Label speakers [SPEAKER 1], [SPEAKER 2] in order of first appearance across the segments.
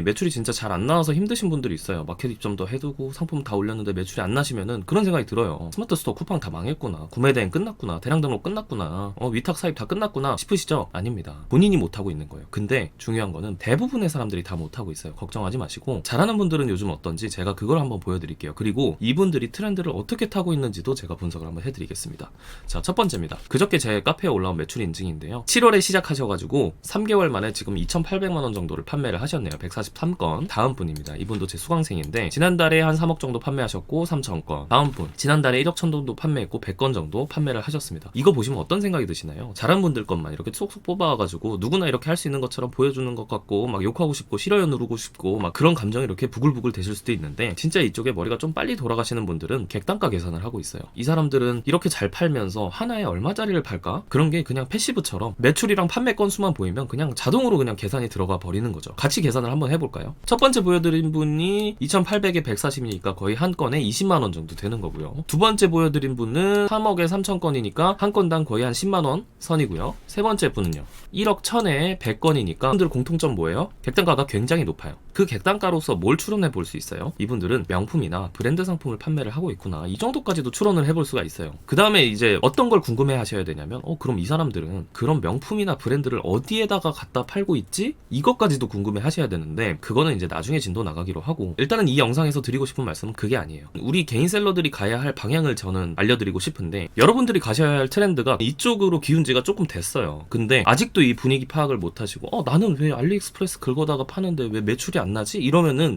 [SPEAKER 1] 매출이 진짜 잘 안 나와서 힘드신 분들이 있어요. 마켓 입점도 해두고 상품 다 올렸는데 매출이 안 나시면은 그런 생각이 들어요. 스마트 스토어 쿠팡 다 망했구나, 구매 대행 끝났구나, 대량 등록 끝났구나, 위탁 사입 다 끝났구나 싶으시죠? 아닙니다. 본인이 못하고 있는 거예요. 근데 중요한 거는 대부분의 사람들이 다 못하고 있어요. 걱정하지 마시고, 잘하는 분들은 요즘 어떤지 제가 그걸 한번 보여드릴게요. 그리고 이분들이 트렌드를 어떻게 타고 있는지도 제가 분석을 한번 해드리겠습니다. 자, 첫 번째입니다. 그저께 제 카페에 올라온 매출 인증인데요. 7월에 시작하셔가지고 3개월 만에 지금 2,800만원 정도를 판매를 하셨네요. 143건. 다음 분입니다. 이분도 제 수강생인데 지난달에 한 3억 정도 판매하셨고 3,000건. 다음 분, 지난달에 1억 1천 정도 판매했고 100건 정도 판매를 하셨습니다. 이거 보시면 어떤 생각이 드시나요? 잘한 분들 것만 이렇게 쏙쏙 뽑아가지고 누구나 이렇게 할 수 있는 것처럼 보여주는 것 같고, 막 욕하고 싶고 싫어요 누르고 싶고 막 그런 감정이 이렇게 부글부글 되실 수도 있는데, 진짜 이쪽에 머리가 좀 빨리 돌아가시는 분들은 객단가 계산을 하고 있어요. 이 사람들은 이렇게 잘 팔면서 하나에 얼마짜리를 팔까? 그런 게 그냥 패시브처럼 매출이랑 판매 건수만 보이면 그냥 자동으로 그냥 계산이 들어가 버리는 거죠. 같이 계산을 한번 해볼까요? 첫 번째 보여드린 분이 2,800에 140이니까 거의 한 건에 20만원 정도 되는 거고요. 두 번째 보여드린 분은 3억에 3,000건이니까 한 건당 거의 한 10만원 선이고요. 세 번째 분은요, 1억 1,000에 100건이니까 이분들 공통점 뭐예요? 객단가가 굉장히 높아요. 그 객단가로서 뭘 추론해 볼 수 있어요? 이분들은 명품이나 브랜드 상품을 판매를 하고 있구나, 이 정도까지도 추론을 해볼 수가 있어요. 그 다음에 이제 어떤 걸 궁금해 하셔야 되냐면, 그럼 이 사람들은 그런 명품이나 브랜드를 어디에다가 갖다 팔고 있지? 이것까지도 궁금해 하셔야 되는데, 그거는 이제 나중에 진도 나가기로 하고, 일단은 이 영상에서 드리고 싶은 말씀은 그게 아니에요. 우리 개인 셀러들이 가야 할 방향을 저는 알려드리고 싶은데, 여러분들이 가셔야 할 트렌드가 이쪽으로 기운 지가 조금 됐어요. 근데 아직도 이 분위기 파악을 못 하시고, 나는 왜 알리익스프레스 긁어다가 파는데 왜 매출이 안 나지?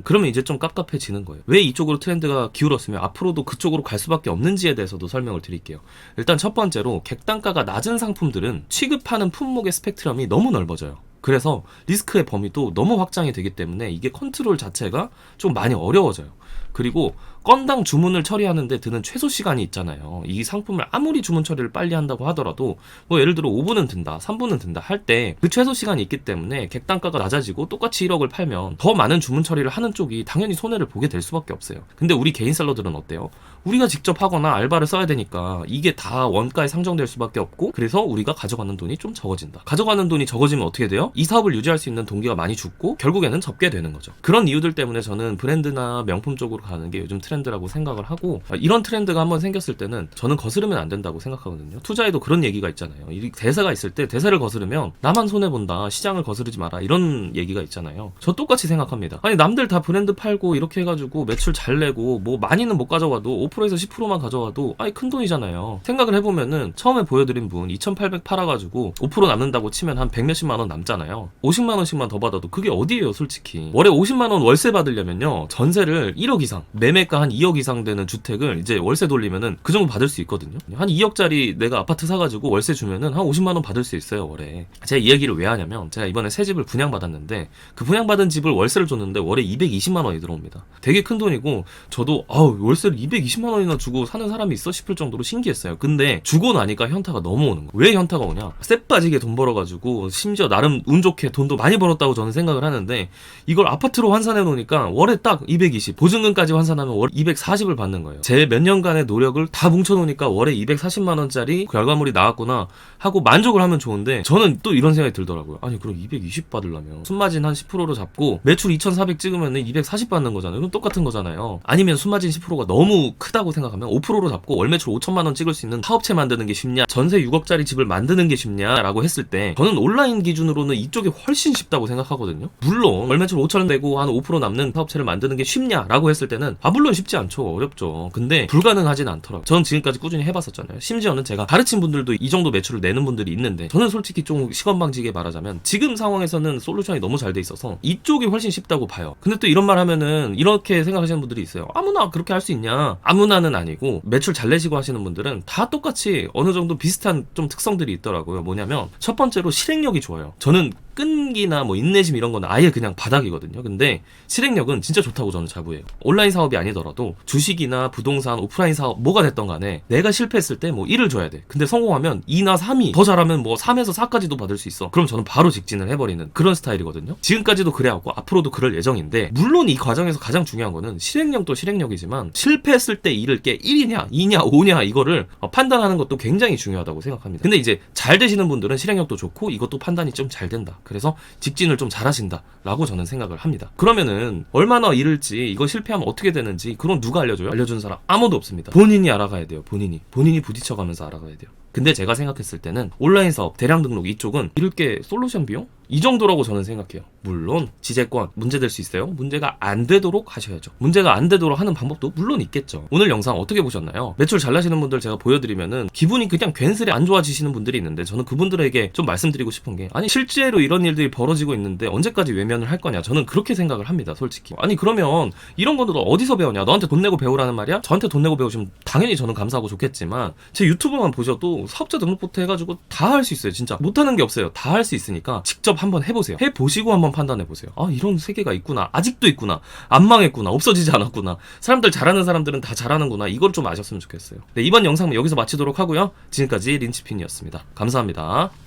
[SPEAKER 1] 그러면 이제 좀 깝깝해지는 거예요. 왜 이쪽으로 트렌드가 기울었으면 앞으로도 그쪽으로 갈 수밖에 없는지에 대해서도 설명을 드릴게요. 일단 첫 번째로, 객단가가 낮은 상품들은 취급하는 품목의 스펙트럼이 너무 넓어져요. 그래서 리스크의 범위도 너무 확장이 되기 때문에 이게 컨트롤 자체가 좀 많이 어려워져요. 그리고 건당 주문을 처리하는데 드는 최소 시간이 있잖아요. 이 상품을 아무리 주문 처리를 빨리 한다고 하더라도 뭐 예를 들어 5분은 든다, 3분은 든다 할 때 그 최소 시간이 있기 때문에 객단가가 낮아지고 똑같이 1억을 팔면 더 많은 주문 처리를 하는 쪽이 당연히 손해를 보게 될 수밖에 없어요. 근데 우리 개인 셀러들은 어때요? 우리가 직접 하거나 알바를 써야 되니까 이게 다 원가에 상정될 수밖에 없고, 그래서 우리가 가져가는 돈이 좀 적어진다. 가져가는 돈이 적어지면 어떻게 돼요? 이 사업을 유지할 수 있는 동기가 많이 죽고 결국에는 접게 되는 거죠. 그런 이유들 때문에 저는 브랜드나 명품 쪽으로 가는 게 요즘 트렌드라고 생각을 하고, 이런 트렌드가 한번 생겼을 때는 저는 거스르면 안 된다고 생각하거든요. 투자에도 그런 얘기가 있잖아요. 이 대세가 있을 때 대세를 거스르면 나만 손해본다, 시장을 거스르지 마라, 이런 얘기가 있잖아요. 저 똑같이 생각합니다. 아니, 남들 다 브랜드 팔고 이렇게 해가지고 매출 잘 내고 뭐 많이는 못 가져와도 5%에서 10%만 가져와도 큰 돈이잖아요. 생각을 해보면은 처음에 보여드린 분 2,800 팔아가지고 5% 남는다고 치면 한 100몇십만원 남잖아요. 50만원씩만 더 받아도 그게 어디예요 솔직히. 월에 50만원 월세 받으려면요, 전세를 1억 이상, 매매가 한 2억 이상 되는 주택을 이제 월세 돌리면은 그 정도 받을 수 있거든요. 한 2억짜리 내가 아파트 사가지고 월세 주면은 한 50만원 받을 수 있어요 월에. 제가 이 얘기를 왜 하냐면, 제가 이번에 새 집을 분양받았는데 그 분양받은 집을 월세를 줬는데 월에 220만원이 들어옵니다. 되게 큰 돈이고, 저도 월세를 220만원이나 주고 사는 사람이 있어 싶을 정도로 신기했어요. 근데 주고 나니까 현타가 너무 오는 거예요. 왜 현타가 오냐, 쎄 빠지게 돈 벌어가지고 심지어 나름 운 좋게 돈도 많이 벌었다고 저는 생각을 하는데, 이걸 아파트로 환산해 놓으니까 월에 딱 220, 보증금까지 환산하면 월 240을 받는 거예요. 제 몇 년간의 노력을 다 뭉쳐 놓으니까 월에 240만원짜리 결과물이 나왔구나 하고 만족을 하면 좋은데, 저는 또 이런 생각이 들더라고요. 아니, 그럼 220 받으려면 순마진 한 10%로 잡고 매출 2,400 찍으면 240 받는 거잖아요. 그럼 똑같은 거잖아요. 아니면 순마진 10%가 너무 크다고 생각하면 5%로 잡고 월 매출 5천만원 찍을 수 있는 사업체 만드는 게 쉽냐, 전세 6억짜리 집을 만드는 게 쉽냐라고 했을 때, 저는 온라인 기준으로는 이쪽이 훨씬 쉽다고 생각하거든요. 물론 월 매출 5천원 내고 한 5% 남는 사업체를 만드는 게 쉽냐라고 했을 때는 물론 쉽지 않죠. 어렵죠. 근데 불가능하진 않더라고요. 저는 지금까지 꾸준히 해봤었잖아요. 심지어는 제가 가르친 분들도 이 정도 매출을 내는 분들이 있는데, 저는 솔직히 좀 시건방지게 말하자면 지금 상황에서는 솔루션이 너무 잘 돼 있어서 이쪽이 훨씬 쉽다고 봐요. 근데 또 이런 말 하면은 이렇게 생각하시는 분들이 있어요. 아무나 그렇게 할 수 있냐? 아무나는 아니고, 매출 잘 내시고 하시는 분들은 다 똑같이 어느 정도 비슷한 좀 특성들이 있더라고요. 뭐냐면, 첫 번째로 실행력이 좋아요. 저는 끈기나 뭐 인내심 이런 건 아예 그냥 바닥이거든요. 근데 실행력은 진짜 좋다고 저는 자부해요. 온라인 사업이 아니더라도 주식이나 부동산, 오프라인 사업 뭐가 됐던 간에 내가 실패했을 때 뭐 1을 줘야 돼. 근데 성공하면 2나 3이, 더 잘하면 뭐 3에서 4까지도 받을 수 있어. 그럼 저는 바로 직진을 해버리는 그런 스타일이거든요. 지금까지도 그래왔고 앞으로도 그럴 예정인데, 물론 이 과정에서 가장 중요한 거는 실행력도 실행력이지만 실패했을 때 일을 게 1이냐 2냐 5냐 이거를 판단하는 것도 굉장히 중요하다고 생각합니다. 근데 이제 잘 되시는 분들은 실행력도 좋고 이것도 판단이 좀 잘 된다. 그래서 직진을 좀 잘하신다 라고 저는 생각을 합니다. 그러면은 얼마나 이를지, 이거 실패하면 어떻게 되는지 그건 누가 알려줘요? 알려주는 사람 아무도 없습니다. 본인이 알아가야 돼요. 본인이 부딪혀가면서 알아가야 돼요. 근데 제가 생각했을 때는 온라인 사업, 대량 등록 이쪽은 이럴 게 솔루션 비용? 이 정도라고 저는 생각해요. 물론 지재권 문제될 수 있어요. 문제가 안 되도록 하셔야죠. 문제가 안 되도록 하는 방법도 물론 있겠죠. 오늘 영상 어떻게 보셨나요? 매출 잘 나시는 분들 제가 보여드리면은 기분이 그냥 괜스레 안 좋아지시는 분들이 있는데, 저는 그분들에게 좀 말씀드리고 싶은 게, 아니 실제로 이런 일들이 벌어지고 있는데 언제까지 외면을 할 거냐, 저는 그렇게 생각을 합니다. 솔직히. 아니 그러면 이런 거는 어디서 배우냐? 너한테 돈 내고 배우라는 말이야? 저한테 돈 내고 배우시면 당연히 저는 감사하고 좋겠지만, 제 유튜브만 보셔도 사업자 등록부터 해가지고 다 할 수 있어요. 진짜 못하는 게 없어요. 다 할 수 있으니까 직접 한번 해보세요. 해보시고 한번 판단해보세요. 아, 이런 세계가 있구나. 아직도 있구나. 안 망했구나. 없어지지 않았구나. 사람들 잘하는 사람들은 다 잘하는구나. 이걸 좀 아셨으면 좋겠어요. 네, 이번 영상은 여기서 마치도록 하고요. 지금까지 린치핀이었습니다. 감사합니다.